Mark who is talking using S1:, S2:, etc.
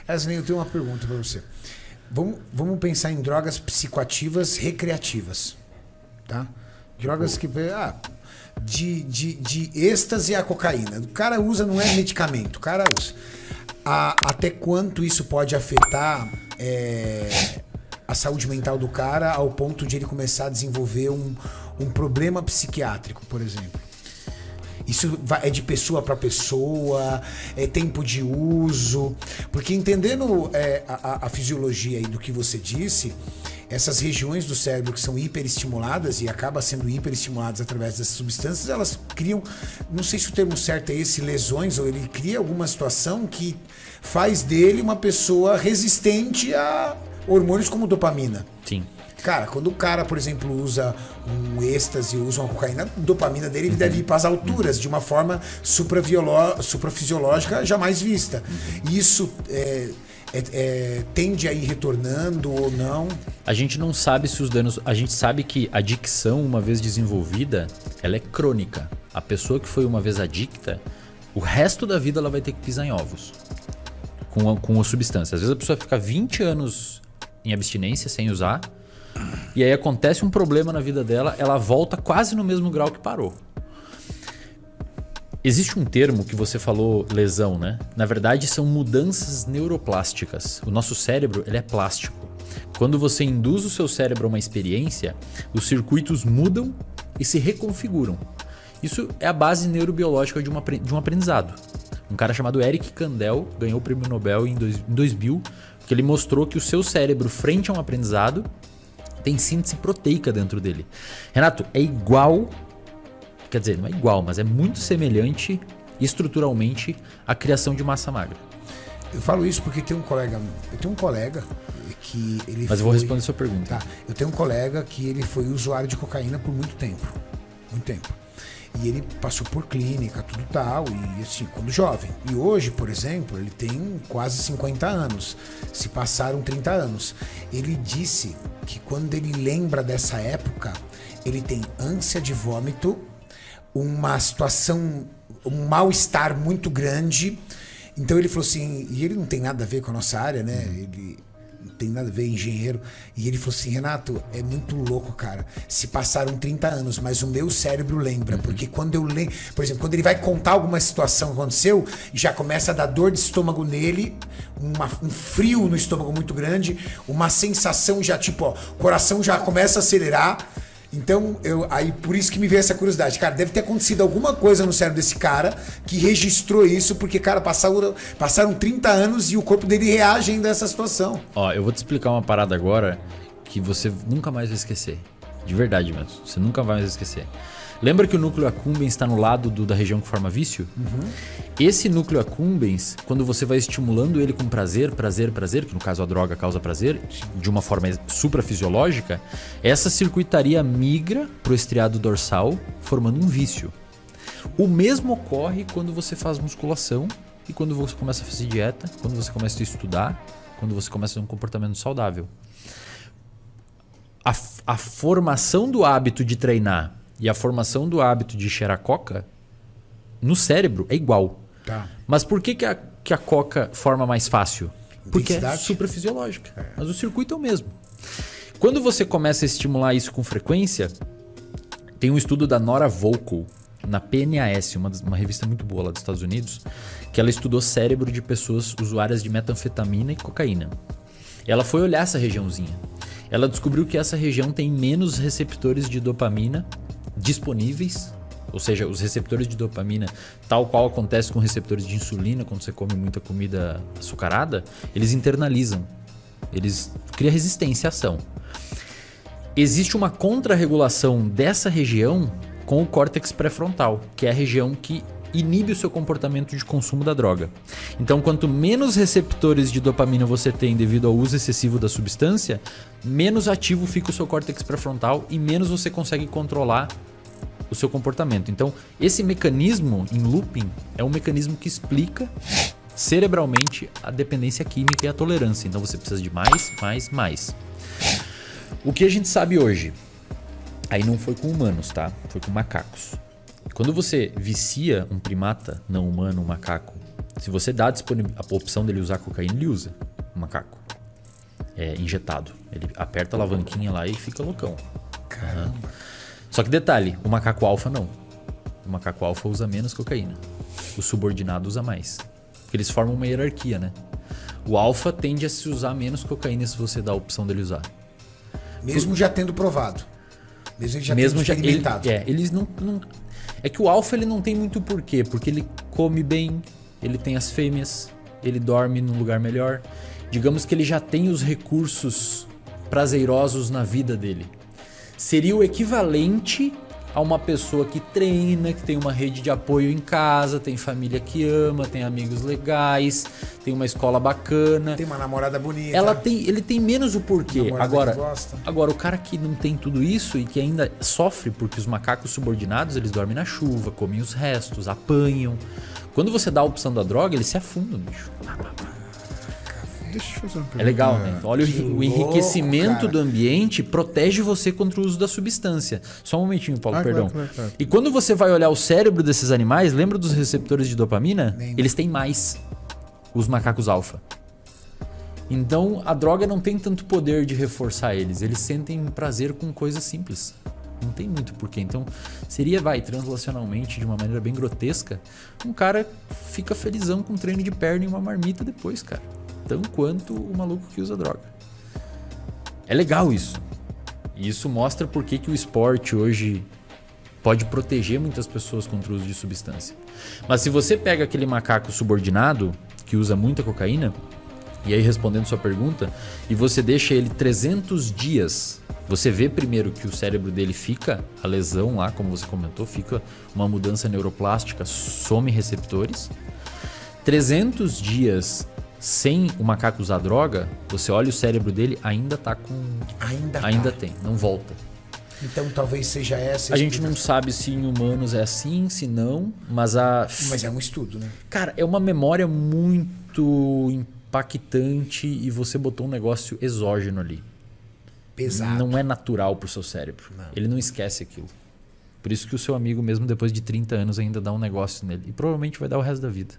S1: Wesley, eu tenho uma pergunta para você. Vamos pensar em drogas psicoativas recreativas, tá? Drogas que... de êxtase a cocaína. O cara usa, não é medicamento, o cara usa. Até quanto isso pode afetar a saúde mental do cara ao ponto de ele começar a desenvolver um problema psiquiátrico, por exemplo? Isso é de pessoa para pessoa, é tempo de uso. Porque entendendo a fisiologia aí do que você disse, essas regiões do cérebro que são hiperestimuladas e acabam sendo hiperestimuladas através dessas substâncias, elas criam, não sei se o termo certo é esse, lesões, ou ele cria alguma situação que faz dele uma pessoa resistente a hormônios como dopamina.
S2: Sim.
S1: Cara, quando o cara, por exemplo, usa um êxtase, usa uma cocaína, a dopamina dele ele deve ir para as alturas de uma forma suprafisiológica jamais vista. E isso tende a ir retornando ou não?
S2: A gente não sabe se os danos... A gente sabe que a adicção, uma vez desenvolvida, ela é crônica. A pessoa que foi uma vez adicta, o resto da vida ela vai ter que pisar em ovos com a substância. Às vezes a pessoa fica 20 anos em abstinência, sem usar, e aí acontece um problema na vida dela, ela volta quase no mesmo grau que parou. Existe um termo que você falou, lesão, né? Na verdade, são mudanças neuroplásticas. O nosso cérebro, ele é plástico. Quando você induz o seu cérebro a uma experiência, os circuitos mudam e se reconfiguram. Isso é a base neurobiológica de um aprendizado. Um cara chamado Eric Kandel ganhou o prêmio Nobel em 2000, porque ele mostrou que o seu cérebro, frente a um aprendizado, tem síntese proteica dentro dele. Renato, é igual, quer dizer, não é igual, mas é muito semelhante estruturalmente à criação de massa magra.
S1: Eu falo isso porque eu tenho um colega que ele
S2: Mas eu vou responder a sua pergunta.
S1: Tá, eu tenho um colega que ele foi usuário de cocaína por muito tempo. E ele passou por clínica, tudo tal, e assim, quando jovem. E hoje, por exemplo, ele tem quase 50 anos. Se passaram 30 anos. Ele disse que quando ele lembra dessa época, ele tem ânsia de vômito, uma situação, um mal-estar muito grande. Então ele falou assim, e ele não tem nada a ver com a nossa área, né? Ele não tem nada a ver, engenheiro. E ele falou assim, Renato, é muito louco, cara. Se passaram 30 anos, mas o meu cérebro lembra. Porque quando eu lembro, por exemplo, quando ele vai contar alguma situação que aconteceu, já começa a dar dor de estômago nele, um frio no estômago muito grande, uma sensação já tipo, ó, o coração já começa a acelerar. Então, aí por isso que me veio essa curiosidade. Cara, deve ter acontecido alguma coisa no cérebro desse cara que registrou isso, porque, cara, passaram 30 anos e o corpo dele reage ainda a essa situação.
S2: Ó, eu vou te explicar uma parada agora que você nunca mais vai esquecer. De verdade mesmo. Você nunca vai mais esquecer. Lembra que o núcleo accumbens está no lado da região que forma vício? Uhum. Esse núcleo accumbens, quando você vai estimulando ele com prazer, que no caso a droga causa prazer, de uma forma suprafisiológica, essa circuitaria migra para o estriado dorsal, formando um vício. O mesmo ocorre quando você faz musculação e quando você começa a fazer dieta, quando você começa a estudar, quando você começa a ter um comportamento saudável. A formação do hábito de treinar e a formação do hábito de cheirar coca no cérebro é igual.
S1: Tá.
S2: Mas por que a coca forma mais fácil? Porque é
S1: Intensidade?
S2: suprafisiológica. Mas o circuito é o mesmo. Quando você começa a estimular isso com frequência, tem um estudo da Nora Volkow na PNAS, uma revista muito boa lá dos Estados Unidos, que ela estudou cérebro de pessoas usuárias de metanfetamina e cocaína. Ela foi olhar essa regiãozinha. Ela descobriu que essa região tem menos receptores de dopamina disponíveis, ou seja, os receptores de dopamina, tal qual acontece com receptores de insulina quando você come muita comida açucarada, eles internalizam, eles criam resistência à ação. Existe uma contrarregulação dessa região com o córtex pré-frontal, que é a região que inibe o seu comportamento de consumo da droga. Então, quanto menos receptores de dopamina você tem devido ao uso excessivo da substância, menos ativo fica o seu córtex pré-frontal e menos você consegue controlar o seu comportamento. Então, esse mecanismo em looping é um mecanismo que explica cerebralmente a dependência química e a tolerância. Então, você precisa de mais. O que a gente sabe hoje? Aí não foi com humanos, tá? Foi com macacos. Quando você vicia um primata não humano, um macaco, Se você dá a opção dele usar cocaína, ele usa o macaco. É injetado. Ele aperta a alavanquinha lá e fica loucão.
S1: Caramba.
S2: Só que detalhe, o macaco alfa não. O macaco alfa usa menos cocaína. O subordinado usa mais. Porque eles formam uma hierarquia, né? O alfa tende a se usar menos cocaína se você dá a opção dele usar.
S1: Mesmo já tendo provado. Mesmo ele já tendo experimentado.
S2: Eles não... É que o alfa ele não tem muito porquê. Porque ele come bem, ele tem as fêmeas, ele dorme num lugar melhor. Digamos que ele já tem os recursos prazerosos na vida dele. Seria o equivalente a uma pessoa que treina, que tem uma rede de apoio em casa, tem família que ama, tem amigos legais, tem uma escola bacana.
S1: Tem uma namorada bonita.
S2: Ele tem menos o porquê.
S1: Namorada
S2: Agora, o cara que não tem tudo isso e que ainda sofre porque os macacos subordinados, eles dormem na chuva, comem os restos, apanham. Quando você dá a opção da droga, eles se afundam, bicho.
S3: Deixa eu fazer uma pergunta.
S2: É legal, né? Então, olha, o enriquecimento
S1: cara.
S2: do ambiente protege você contra o uso da substância. Só um momentinho, Paulo, perdão.
S3: Claro.
S2: E quando você vai olhar o cérebro desses animais, lembra dos receptores de dopamina?
S1: Lembro.
S2: Eles têm mais, os macacos alfa. Então, a droga não tem tanto poder de reforçar eles. Eles sentem prazer com coisas simples. Não tem muito porquê. Então, seria, translacionalmente, de uma maneira bem grotesca, um cara fica felizão com um treino de perna e uma marmita depois, cara. Tão quanto o maluco que usa droga. É legal isso. E isso mostra por que o esporte hoje pode proteger muitas pessoas contra o uso de substância. Mas se você pega aquele macaco subordinado, que usa muita cocaína, e aí respondendo sua pergunta, e você deixa ele 300 dias, você vê primeiro que o cérebro dele fica, a lesão lá, como você comentou, fica uma mudança neuroplástica, some receptores. 300 dias sem o macaco usar droga, você olha o cérebro dele, ainda tá com... Ainda tem, não volta.
S1: Então talvez seja essa
S2: a gente não sabe se em humanos é assim, se não, mas
S1: Mas é um estudo, né?
S2: Cara, é uma memória muito impactante e você botou um negócio exógeno ali.
S1: Pesado.
S2: Não é natural pro seu cérebro.
S1: Não.
S2: Ele não esquece aquilo. Por isso que o seu amigo, mesmo depois de 30 anos, ainda dá um negócio nele. E provavelmente vai dar o resto da vida.